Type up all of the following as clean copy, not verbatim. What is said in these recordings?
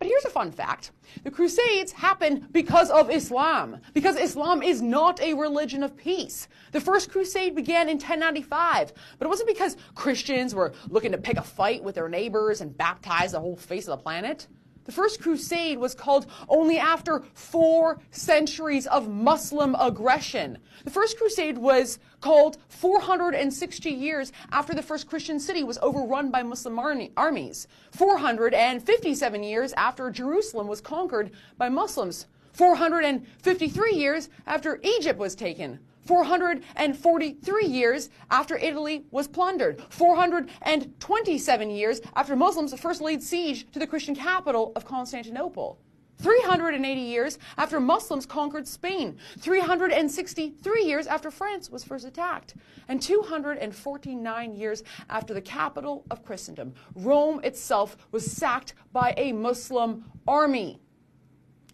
But here's a fun fact. The Crusades happened because of Islam, because Islam is not a religion of peace. The First Crusade began in 1095, but it wasn't because Christians were looking to pick a fight with their neighbors and baptize the whole face of the planet. The First Crusade was called only after 4 centuries of Muslim aggression. The First Crusade was called 460 years after the first Christian city was overrun by Muslim armies, 457 years after Jerusalem was conquered by Muslims, 453 years after Egypt was taken, 443 years after Italy was plundered, 427 years after Muslims first laid siege to the Christian capital of Constantinople, 380 years after Muslims conquered Spain, 363 years after France was first attacked, and 249 years after the capital of Christendom, Rome itself, was sacked by a Muslim army.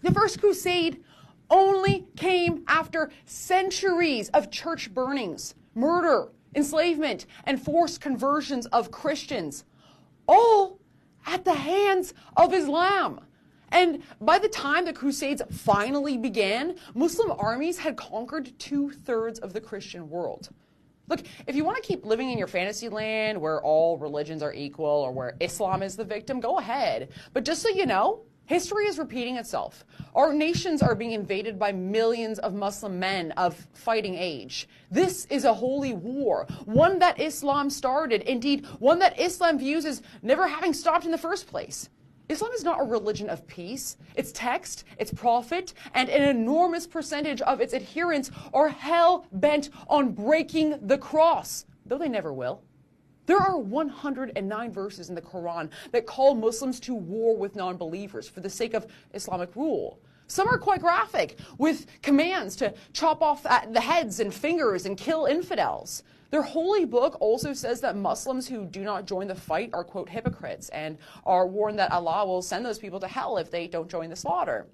The First Crusade only came after centuries of church burnings, murder, enslavement, and forced conversions of Christians, all at the hands of Islam. And by the time the Crusades finally began, Muslim armies had conquered 2/3 of the Christian world. Look, if you want to keep living in your fantasy land where all religions are equal or where Islam is the victim, go ahead. But just so you know, history is repeating itself. Our nations are being invaded by millions of Muslim men of fighting age. This is a holy war, one that Islam started, indeed, one that Islam views as never having stopped in the first place. Islam is not a religion of peace. Its text, its prophet, and an enormous percentage of its adherents are hell-bent on breaking the cross, though they never will. There are 109 verses in the Quran that call Muslims to war with non-believers for the sake of Islamic rule. Some are quite graphic, with commands to chop off the heads and fingers and kill infidels. Their holy book also says that Muslims who do not join the fight are, quote, hypocrites, and are warned that Allah will send those people to hell if they don't join the slaughter.